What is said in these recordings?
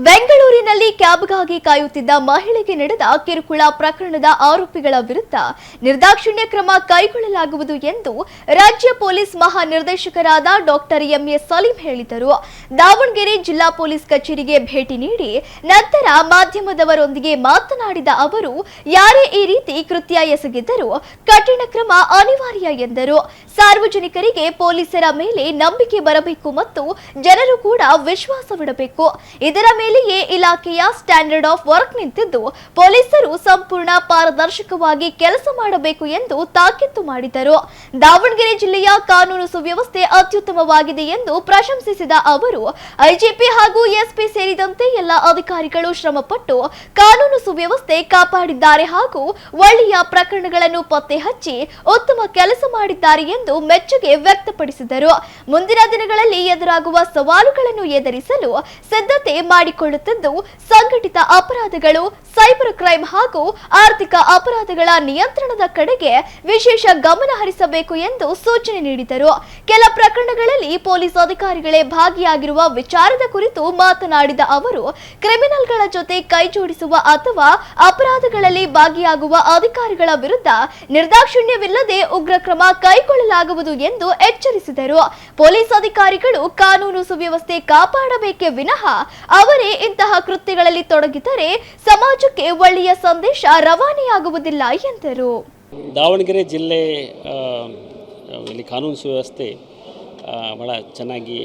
ಬೆಂಗಳೂರಿನಲ್ಲಿ ಕ್ಯಾಬ್ಗಾಗಿ ಕಾಯುತ್ತಿದ್ದ ಮಹಿಳೆಗೆ ನಡೆದ ಕಿರುಕುಳ ಪ್ರಕರಣದ ಆರೋಪಿಗಳ ವಿರುದ್ಧ ನಿರ್ದಾಕ್ಷಿಣ್ಯ ಕ್ರಮ ಕೈಗೊಳ್ಳಲಾಗುವುದು ಎಂದು ರಾಜ್ಯ ಪೊಲೀಸ್ ಮಹಾನಿರ್ದೇಶಕರಾದ ಡಾಕ್ಟರ್ ಎಂಎ ಸಲೀಂ ಹೇಳಿದರು. ದಾವಣಗೆರೆ ಜಿಲ್ಲಾ ಪೊಲೀಸ್ ಕಚೇರಿಗೆ ಭೇಟಿ ನೀಡಿ ನಂತರ ಮಾಧ್ಯಮದವರೊಂದಿಗೆ ಮಾತನಾಡಿದ ಅವರು, ಯಾರೇ ಈ ರೀತಿ ಕೃತ್ಯ ಎಸಗಿದ್ದರೂ ಕಠಿಣ ಕ್ರಮ ಅನಿವಾರ್ಯ ಎಂದರು. ಸಾರ್ವಜನಿಕರಿಗೆ ಪೊಲೀಸರ ಮೇಲೆ ನಂಬಿಕೆ ಬರಬೇಕು ಮತ್ತು ಜನರು ಕೂಡ ವಿಶ್ವಾಸವಿಡಬೇಕು. ಇದರ ಮೇಲೆಯೇ ಇಲಾಖೆಯ ಸ್ಟ್ಯಾಂಡರ್ಡ್ ಆಫ್ ವರ್ಕ್ ನಿಂತಿದ್ದು ಪೊಲೀಸರು ಸಂಪೂರ್ಣ ಪಾರದರ್ಶಕವಾಗಿ ಕೆಲಸ ಮಾಡಬೇಕು ಎಂದು ತಾಕೀತು ಮಾಡಿದರು. ದಾವಣಗೆರೆ ಜಿಲ್ಲೆಯ ಕಾನೂನು ಸುವ್ಯವಸ್ಥೆ ಅತ್ಯುತ್ತಮವಾಗಿದೆ ಎಂದು ಪ್ರಶಂಸಿಸಿದ ಅವರು, ಐಜಿಪಿ ಹಾಗೂ ಎಸ್ಪಿ ಸೇರಿದಂತೆ ಎಲ್ಲ ಅಧಿಕಾರಿಗಳು ಶ್ರಮಪಟ್ಟು ಕಾನೂನು ಸುವ್ಯವಸ್ಥೆ ಕಾಪಾಡಿದ್ದಾರೆ ಹಾಗೂ ಒಳ್ಳೆಯ ಪ್ರಕರಣಗಳನ್ನು ಪತ್ತೆ ಹಚ್ಚಿ ಉತ್ತಮ ಕೆಲಸ ಮಾಡಿದ್ದಾರೆ ಎಂದು ಮೆಚ್ಚುಗೆ ವ್ಯಕ್ತಪಡಿಸಿದರು. ಮುಂದಿನ ದಿನಗಳಲ್ಲಿ ಎದುರಾಗುವ ಸವಾಲುಗಳನ್ನು ಎದುರಿಸಲು ಸಿದ್ಧತೆ ಮಾಡಿಕೊಳ್ಳುತ್ತಿದ್ದು ಸಂಘಟಿತ ಅಪರಾಧಗಳು, ಸೈಬರ್ ಕ್ರೈಮ್ ಹಾಗೂ ಆರ್ಥಿಕ ಅಪರಾಧಗಳ ನಿಯಂತ್ರಣದ ಕಡೆಗೆ ವಿಶೇಷ ಗಮನ ಹರಿಸಬೇಕು ಎಂದು ಸೂಚನೆ ನೀಡಿದರು. ಕೆಲ ಪ್ರಕರಣಗಳಲ್ಲಿ ಪೊಲೀಸ್ ಅಧಿಕಾರಿಗಳೇ ಭಾಗಿಯಾಗಿರುವ ವಿಚಾರದ ಕುರಿತು ಮಾತನಾಡಿದ ಅವರು, ಕ್ರಿಮಿನಲ್ಗಳ ಜೊತೆ ಕೈಜೋಡಿಸುವ ಅಥವಾ ಅಪರಾಧಗಳಲ್ಲಿ ಭಾಗಿಯಾಗುವ ಅಧಿಕಾರಿಗಳ ವಿರುದ್ಧ ನಿರ್ದಾಕ್ಷಿಣ್ಯವಿಲ್ಲದೆ ಉಗ್ರ ಕ್ರಮ ಕೈಗೊಳ್ಳಲಾಗುವುದು ಎಂದು ಎಚ್ಚರಿಸಿದರು. ಪೊಲೀಸ್ ಅಧಿಕಾರಿಗಳು ಕಾನೂನು ಸುವ್ಯವಸ್ಥೆ ಕಾಪಾಡಬೇಕೇ ವಿನಃ ಅವರೇ ಇಂತಹ ಕೃತ್ಯಗಳಲ್ಲಿ ತೊಡಗಿದರೆ ಸಮಾಜಕ್ಕೆ ಒಳ್ಳೆಯ ಸಂದೇಶ ರವಾನೆಯಾಗುವುದಿಲ್ಲ ಎಂದರು. ದಾವಣಗೆರೆ ಜಿಲ್ಲೆ ಇಲ್ಲಿ ಕಾನೂನು ಸುವ್ಯವಸ್ಥೆ ಬಹಳ ಚೆನ್ನಾಗಿ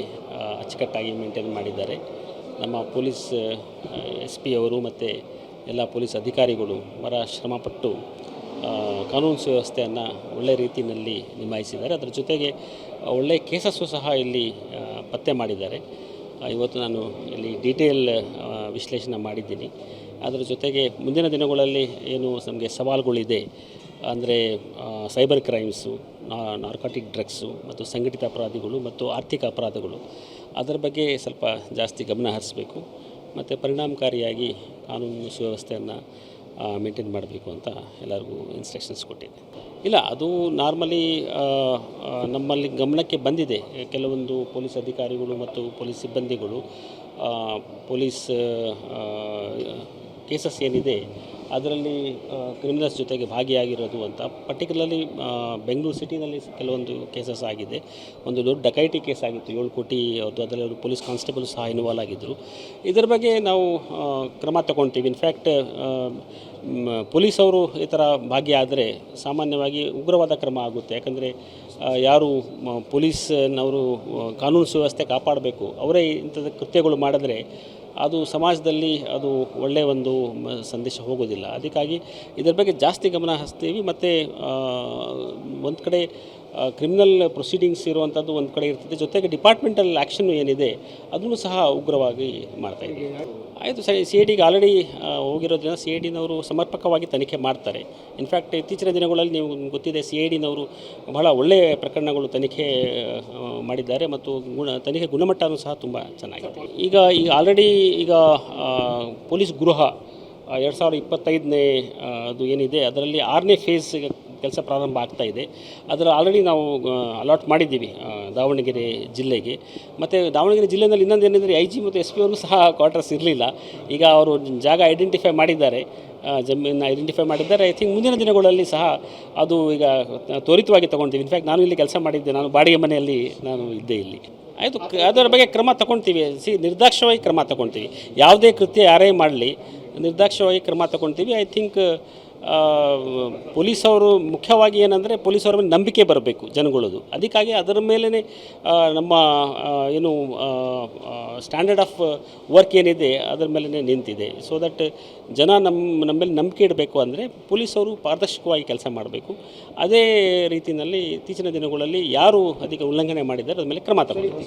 ಅಚ್ಚುಕಟ್ಟಾಗಿ ಮೇಂಟೈನ್ ಮಾಡಿದ್ದಾರೆ. ನಮ್ಮ ಪೊಲೀಸ್ SP ಅವರು ಮತ್ತು ಎಲ್ಲ ಪೊಲೀಸ್ ಅಧಿಕಾರಿಗಳು ಬಹಳ ಶ್ರಮಪಟ್ಟು ಕಾನೂನು ಸುವ್ಯವಸ್ಥೆಯನ್ನು ಒಳ್ಳೆಯ ರೀತಿಯಲ್ಲಿ ನಿಭಾಯಿಸಿದ್ದಾರೆ. ಅದರ ಜೊತೆಗೆ ಒಳ್ಳೆಯ ಕೇಸಸ್ಸು ಸಹ ಇಲ್ಲಿ ಪತ್ತೆ ಮಾಡಿದ್ದಾರೆ. ಇವತ್ತು ನಾನು ಇಲ್ಲಿ ಡೀಟೇಲ್ ವಿಶ್ಲೇಷಣೆ ಮಾಡಿದ್ದೀನಿ. ಅದರ ಜೊತೆಗೆ ಮುಂದಿನ ದಿನಗಳಲ್ಲಿ ಏನು ನಮಗೆ ಸವಾಲುಗಳಿದೆ ಅಂದರೆ ಸೈಬರ್ ಕ್ರೈಮ್ಸು, ನಾರ್ಕೋಟಿಕ್ ಡ್ರಗ್ಸು ಮತ್ತು ಸಂಘಟಿತ ಅಪರಾಧಿಗಳು ಮತ್ತು ಆರ್ಥಿಕ ಅಪರಾಧಗಳು, ಅದರ ಬಗ್ಗೆ ಸ್ವಲ್ಪ ಜಾಸ್ತಿ ಗಮನ ಹರಿಸಬೇಕು ಮತ್ತು ಪರಿಣಾಮಕಾರಿಯಾಗಿ ಕಾನೂನು ಸುವ್ಯವಸ್ಥೆಯನ್ನು ಮೇಂಟೈನ್ ಮಾಡಬೇಕು ಅಂತ ಎಲ್ಲರಿಗೂ ಇನ್ಸ್ಟ್ರಕ್ಷನ್ಸ್ ಕೊಟ್ಟಿದೆ. ಇಲ್ಲ, ಅದು ನಾರ್ಮಲಿ ನಮ್ಮಲ್ಲಿ ಗಮನಕ್ಕೆ ಬಂದಿದೆ. ಕೆಲವೊಂದು ಪೊಲೀಸ್ ಅಧಿಕಾರಿಗಳು ಮತ್ತು ಪೊಲೀಸ್ ಸಿಬ್ಬಂದಿಗಳು ಪೊಲೀಸ್ ಕೇಸಸ್ ಏನಿದೆ ಅದರಲ್ಲಿ ಕ್ರಿಮಿನಲ್ಸ್ ಜೊತೆಗೆ ಭಾಗಿಯಾಗಿರೋದು ಅಂತ. ಪರ್ಟಿಕ್ಯುಲರ್ಲಿ ಬೆಂಗಳೂರು ಸಿಟಿನಲ್ಲಿ ಕೆಲವೊಂದು ಕೇಸಸ್ ಆಗಿದೆ. ಒಂದು ದೊಡ್ಡ ಡಕೈಟಿ ಕೇಸ್ ಆಗಿತ್ತು, 7 ಕೋಟಿ ಅವತ್ತು. ಅದರಲ್ಲಿ ಅವರು ಪೊಲೀಸ್ ಕಾನ್ಸ್ಟೇಬಲ್ ಸಹ ಇನ್ವಾಲ್ವ್ ಆಗಿದ್ದರು. ಇದರ ಬಗ್ಗೆ ನಾವು ಕ್ರಮ ತಗೊಳ್ತೀವಿ. ಇನ್ಫ್ಯಾಕ್ಟ್ ಪೊಲೀಸವರು ಈ ಥರ ಭಾಗಿಯಾದರೆ ಸಾಮಾನ್ಯವಾಗಿ ಉಗ್ರವಾದ ಕ್ರಮ ಆಗುತ್ತೆ. ಯಾಕಂದರೆ ಯಾರು ಪೊಲೀಸ್ನವರು ಕಾನೂನು ಸುವ್ಯವಸ್ಥೆ ಕಾಪಾಡಬೇಕು ಅವರೇ ಇಂಥದ್ದು ಕೃತ್ಯಗಳು ಮಾಡಿದ್ರೆ ಅದು ಸಮಾಜದಲ್ಲಿ ಅದು ಒಳ್ಳೆಯ ಒಂದು ಸಂದೇಶ ಹೋಗೋದಿಲ್ಲ. ಅದಕ್ಕಾಗಿ ಇದರ ಬಗ್ಗೆ ಜಾಸ್ತಿ ಗಮನ ಹರಿಸ್ತೀವಿ. ಮತ್ತು ಒಂದು ಕಡೆ ಕ್ರಿಮಿನಲ್ ಪ್ರೊಸೀಡಿಂಗ್ಸ್ ಇರುವಂಥದ್ದು ಒಂದು ಕಡೆ ಇರ್ತದೆ, ಜೊತೆಗೆ ಡಿಪಾರ್ಟ್ಮೆಂಟಲ್ ಆ್ಯಕ್ಷನ್ ಏನಿದೆ ಅದನ್ನು ಸಹ ಉಗ್ರವಾಗಿ ಮಾಡ್ತಾಯಿದ್ದೀವಿ. ಆಯಿತು ಸರಿ, CIDಗೆ ಆಲ್ರೆಡಿ ಹೋಗಿರೋದ್ರಿಂದ CIDನವರು ಸಮರ್ಪಕವಾಗಿ ತನಿಖೆ ಮಾಡ್ತಾರೆ. ಇನ್ಫ್ಯಾಕ್ಟ್ ಇತ್ತೀಚಿನ ದಿನಗಳಲ್ಲಿ ನೀವು ಗೊತ್ತಿದೆ, CIDನವರು ಬಹಳ ಒಳ್ಳೆಯ ಪ್ರಕರಣಗಳು ತನಿಖೆ ಮಾಡಿದ್ದಾರೆ ಮತ್ತು ತನಿಖೆ ಗುಣಮಟ್ಟವೂ ಸಹ ತುಂಬ ಚೆನ್ನಾಗಿದೆ. ಈಗ ಆಲ್ರೆಡಿ ಪೊಲೀಸ್ ಗೃಹ 2025ನೇ ಅದು ಏನಿದೆ ಅದರಲ್ಲಿ 6ನೇ ಫೇಸ್ ಕೆಲಸ ಪ್ರಾರಂಭ ಆಗ್ತಾ ಇದೆ. ಅದರ ಆಲ್ರೆಡಿ ನಾವು ಅಲಾಟ್ ಮಾಡಿದ್ದೀವಿ ದಾವಣಗೆರೆ ಜಿಲ್ಲೆಗೆ. ಮತ್ತು ದಾವಣಗೆರೆ ಜಿಲ್ಲೆಯಲ್ಲಿ ಇನ್ನೊಂದು ಏನೆಂದರೆ IG ಮತ್ತು SP ಅವರು ಸಹ ಕ್ವಾರ್ಟರ್ಸ್ ಇರಲಿಲ್ಲ. ಈಗ ಅವರು ಜಾಗ ಐಡೆಂಟಿಫೈ ಮಾಡಿದ್ದಾರೆ, ಜಮೀನು ಐಡೆಂಟಿಫೈ ಮಾಡಿದ್ದಾರೆ. ಐ ಥಿಂಕ್ ಮುಂದಿನ ದಿನಗಳಲ್ಲಿ ಸಹ ಅದು ಈಗ ತ್ವರಿತವಾಗಿ ತೊಗೊಳ್ತೀವಿ. ಇನ್ಫ್ಯಾಕ್ಟ್ ನಾನು ಇಲ್ಲಿ ಕೆಲಸ ಮಾಡಿದ್ದೆ, ನಾನು ಬಾಡಿಗೆ ಮನೆಯಲ್ಲಿ ನಾನು ಇದ್ದೆ ಇಲ್ಲಿ. ಆಯಿತು, ಅದರ ಬಗ್ಗೆ ಕ್ರಮ ತಗೊಳ್ತೀವಿ. ನಿರ್ದಾಕ್ಷಿಣ್ಯವಾಗಿ ಕ್ರಮ ತಗೊಳ್ತೀವಿ. ಯಾವುದೇ ಕೃತ್ಯ ಯಾರೇ ಮಾಡಲಿ ನಿರ್ದಾಕ್ಷಿಣ್ಯವಾಗಿ ಕ್ರಮ ತಗೊಳ್ತೀವಿ. ಐ ಥಿಂಕ್ ಪೊಲೀಸವರು ಮುಖ್ಯವಾಗಿ ಏನಂದರೆ ಪೊಲೀಸರ ಮೇಲೆ ನಂಬಿಕೆ ಬರಬೇಕು ಜನಗಳದು. ಅದಕ್ಕಾಗಿ ಅದರ ಮೇಲೇ ನಮ್ಮ ಏನು ಸ್ಟ್ಯಾಂಡರ್ಡ್ ಆಫ್ ವರ್ಕ್ ಏನಿದೆ ಅದರ ಮೇಲೇ ನಿಂತಿದೆ. ಸೊ ದಟ್ ಜನ ನಮ್ಮ ಮೇಲೆ ನಂಬಿಕೆ ಇಡಬೇಕು ಅಂದರೆ ಪೊಲೀಸವರು ಪಾರದರ್ಶಕವಾಗಿ ಕೆಲಸ ಮಾಡಬೇಕು. ಅದೇ ರೀತಿಯಲ್ಲಿ ಇತ್ತೀಚಿನ ದಿನಗಳಲ್ಲಿ ಯಾರು ಅದಕ್ಕೆ ಉಲ್ಲಂಘನೆ ಮಾಡಿದ್ದಾರೆ ಅದ್ರ ಮೇಲೆ ಕ್ರಮ ತಗೊಳ್ಳಿ.